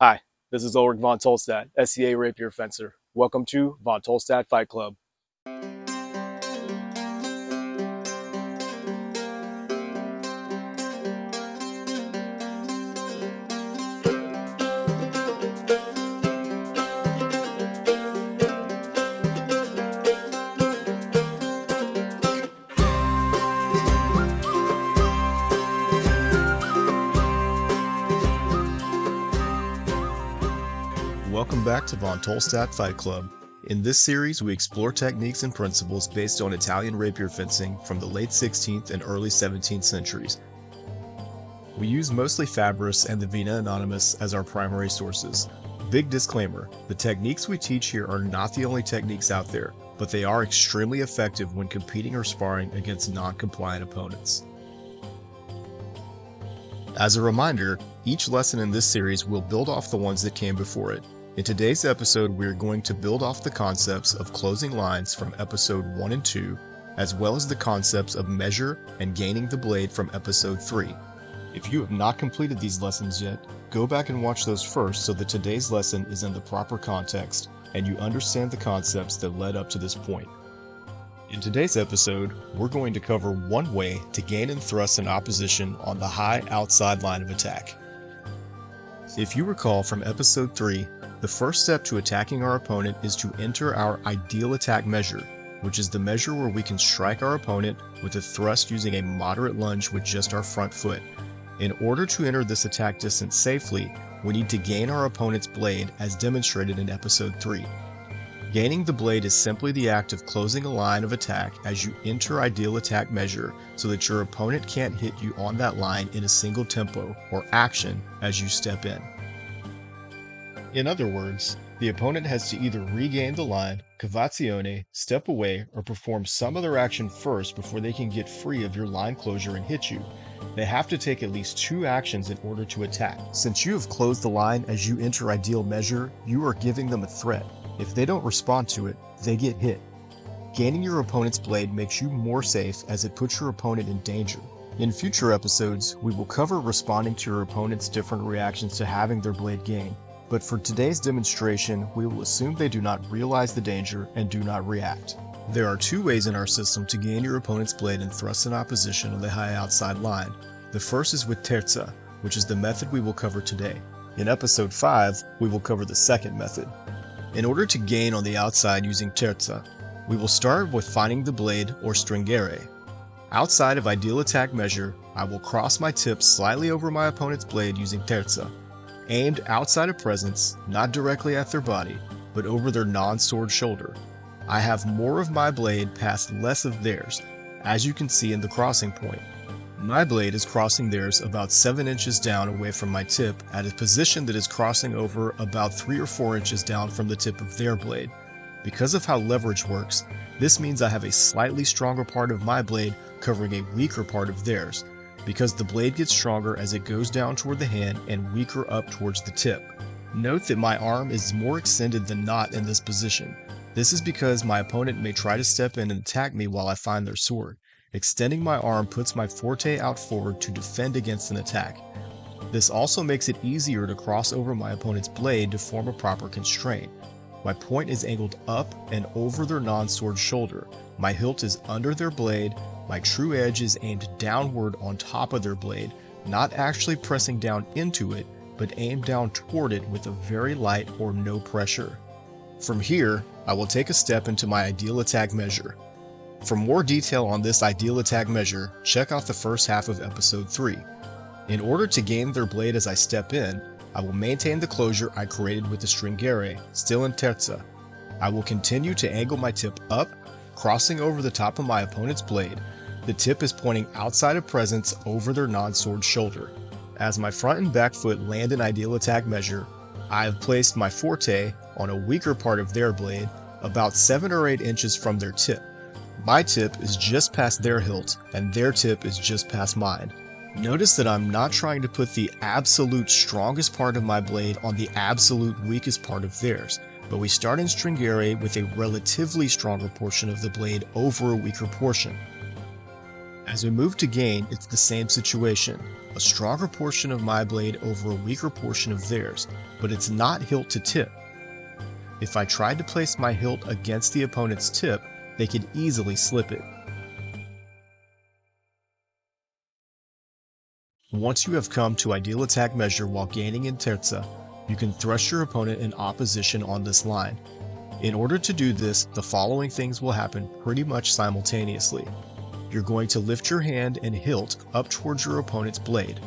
Hi, this is Ulrich von Tolstat, SCA Rapier Fencer. Welcome to Von Tolstat Fight Club. Welcome back to Von Tolstat Fight Club. In this series, we explore techniques and principles based on Italian rapier fencing from the late 16th and early 17th centuries. We use mostly Fabris and the Vienna Anonymous as our primary sources. Big disclaimer, the techniques we teach here are not the only techniques out there, but they are extremely effective when competing or sparring against non-compliant opponents. As a reminder, each lesson in this series will build off the ones that came before it. In today's episode, we are going to build off the concepts of closing lines from episode 1 and 2, as well as the concepts of measure and gaining the blade from episode 3. If you have not completed these lessons yet, go back and watch those first so that today's lesson is in the proper context and you understand the concepts that led up to this point. In today's episode, we're going to cover one way to gain and thrust an opposition on the high outside line of attack. If you recall from episode 3, the first step to attacking our opponent is to enter our ideal attack measure, which is the measure where we can strike our opponent with a thrust using a moderate lunge with just our front foot. In order to enter this attack distance safely, we need to gain our opponent's blade as demonstrated in episode 3. Gaining the blade is simply the act of closing a line of attack as you enter ideal attack measure so that your opponent can't hit you on that line in a single tempo or action as you step in. In other words, the opponent has to either regain the line, cavazione, step away, or perform some other action first before they can get free of your line closure and hit you. They have to take at least 2 actions in order to attack. Since you have closed the line as you enter ideal measure, you are giving them a threat. If they don't respond to it, they get hit. Gaining your opponent's blade makes you more safe as it puts your opponent in danger. In future episodes, we will cover responding to your opponent's different reactions to having their blade gained. But for today's demonstration, we will assume they do not realize the danger and do not react. There are 2 ways in our system to gain your opponent's blade and thrust an opposition on the high outside line. The first is with terza, which is the method we will cover today. In episode 5, we will cover the second method. In order to gain on the outside using terza, we will start with finding the blade or stringere. Outside of ideal attack measure, I will cross my tip slightly over my opponent's blade using terza. Aimed outside of presence, not directly at their body, but over their non-sword shoulder. I have more of my blade past less of theirs, as you can see in the crossing point. My blade is crossing theirs about 7 inches down away from my tip at a position that is crossing over about 3 or 4 inches down from the tip of their blade. Because of how leverage works, this means I have a slightly stronger part of my blade covering a weaker part of theirs, because the blade gets stronger as it goes down toward the hand and weaker up towards the tip. Note that my arm is more extended than not in this position. This is because my opponent may try to step in and attack me while I find their sword. Extending my arm puts my forte out forward to defend against an attack. This also makes it easier to cross over my opponent's blade to form a proper constraint. My point is angled up and over their non-sword shoulder. My hilt is under their blade. My true edge is aimed downward on top of their blade, not actually pressing down into it, but aimed down toward it with a very light or no pressure. From here, I will take a step into my ideal attack measure. For more detail on this ideal attack measure, check out the first half of episode 3. In order to gain their blade as I step in, I will maintain the closure I created with the stringere, still in terza. I will continue to angle my tip up, crossing over the top of my opponent's blade. The tip is pointing outside of presence over their non-sword shoulder. As my front and back foot land in ideal attack measure, I have placed my forte on a weaker part of their blade, about 7 or 8 inches from their tip. My tip is just past their hilt, and their tip is just past mine. Notice that I'm not trying to put the absolute strongest part of my blade on the absolute weakest part of theirs, but we start in stringere with a relatively stronger portion of the blade over a weaker portion. As we move to gain, it's the same situation. A stronger portion of my blade over a weaker portion of theirs, but it's not hilt to tip. If I tried to place my hilt against the opponent's tip, they could easily slip it. Once you have come to ideal attack measure while gaining in terza, you can thrust your opponent in opposition on this line. In order to do this, the following things will happen pretty much simultaneously. You're going to lift your hand and hilt up towards your opponent's blade.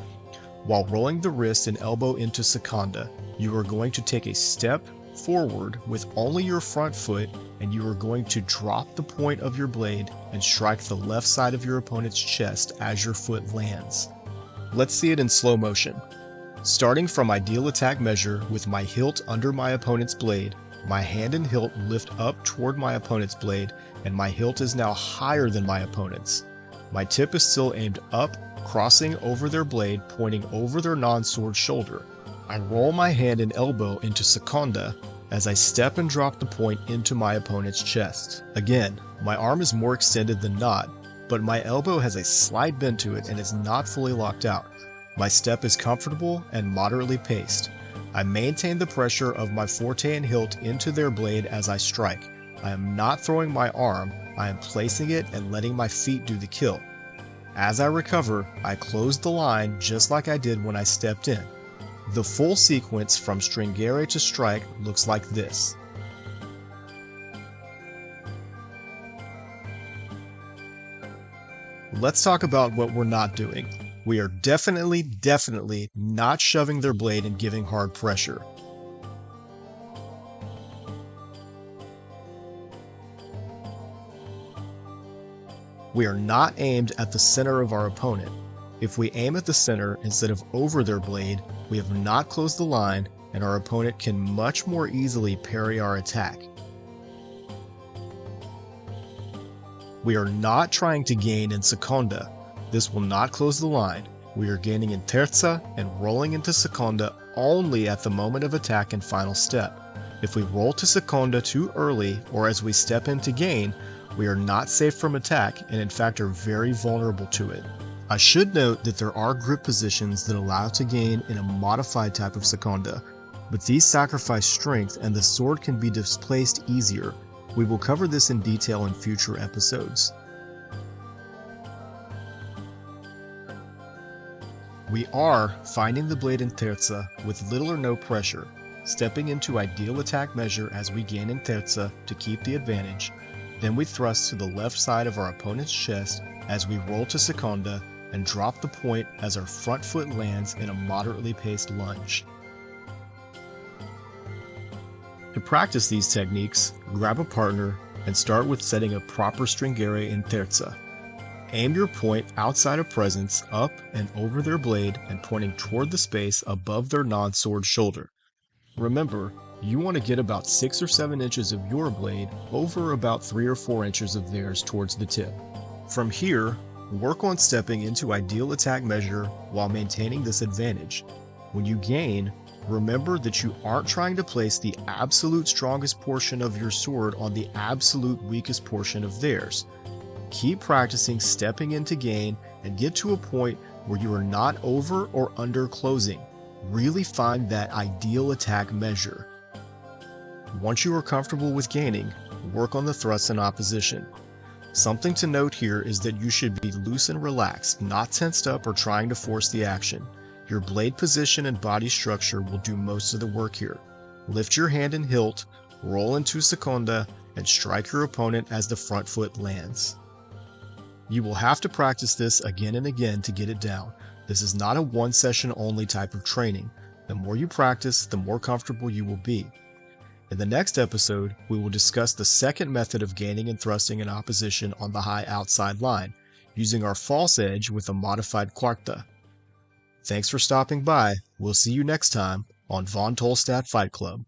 While rolling the wrist and elbow into seconda, you are going to take a step forward with only your front foot, and you are going to drop the point of your blade and strike the left side of your opponent's chest as your foot lands. Let's see it in slow motion. Starting from ideal attack measure with my hilt under my opponent's blade, my hand and hilt lift up toward my opponent's blade, and my hilt is now higher than my opponent's. My tip is still aimed up, crossing over their blade, pointing over their non-sword shoulder. I roll my hand and elbow into seconda as I step and drop the point into my opponent's chest. Again, my arm is more extended than not, but my elbow has a slight bend to it and is not fully locked out. My step is comfortable and moderately paced. I maintain the pressure of my forte and hilt into their blade as I strike. I am not throwing my arm, I am placing it and letting my feet do the kill. As I recover, I close the line just like I did when I stepped in. The full sequence from stringere to strike looks like this. Let's talk about what we're not doing. We are definitely not shoving their blade and giving hard pressure. We are not aimed at the center of our opponent. If we aim at the center instead of over their blade, we have not closed the line, and our opponent can much more easily parry our attack. We are not trying to gain in seconda. This will not close the line. We are gaining in terza and rolling into seconda only at the moment of attack and final step. If we roll to seconda too early or as we step in to gain, we are not safe from attack and in fact are very vulnerable to it. I should note that there are grip positions that allow to gain in a modified type of seconda, but these sacrifice strength and the sword can be displaced easier. We will cover this in detail in future episodes. We are finding the blade in terza with little or no pressure, stepping into ideal attack measure as we gain in terza to keep the advantage. Then we thrust to the left side of our opponent's chest as we roll to seconda and drop the point as our front foot lands in a moderately paced lunge. To practice these techniques, grab a partner and start with setting a proper stringere in terza. Aim your point outside of presence, up and over their blade and pointing toward the space above their non-sword shoulder. Remember, you want to get about 6 or 7 inches of your blade over about 3 or 4 inches of theirs towards the tip. From here, work on stepping into ideal attack measure while maintaining this advantage. When you gain, remember that you aren't trying to place the absolute strongest portion of your sword on the absolute weakest portion of theirs. Keep practicing stepping into gain and get to a point where you are not over or under closing. Really find that ideal attack measure. Once you are comfortable with gaining, work on the thrust in opposition. Something to note here is that you should be loose and relaxed, not tensed up or trying to force the action. Your blade position and body structure will do most of the work here. Lift your hand and hilt, roll into seconda, and strike your opponent as the front foot lands. You will have to practice this again and again to get it down. This is not a one session only type of training. The more you practice, the more comfortable you will be. In the next episode, we will discuss the second method of gaining and thrusting in opposition on the high outside line, using our false edge with a modified quarta. Thanks for stopping by. We'll see you next time on Von Tolstat Fight Club.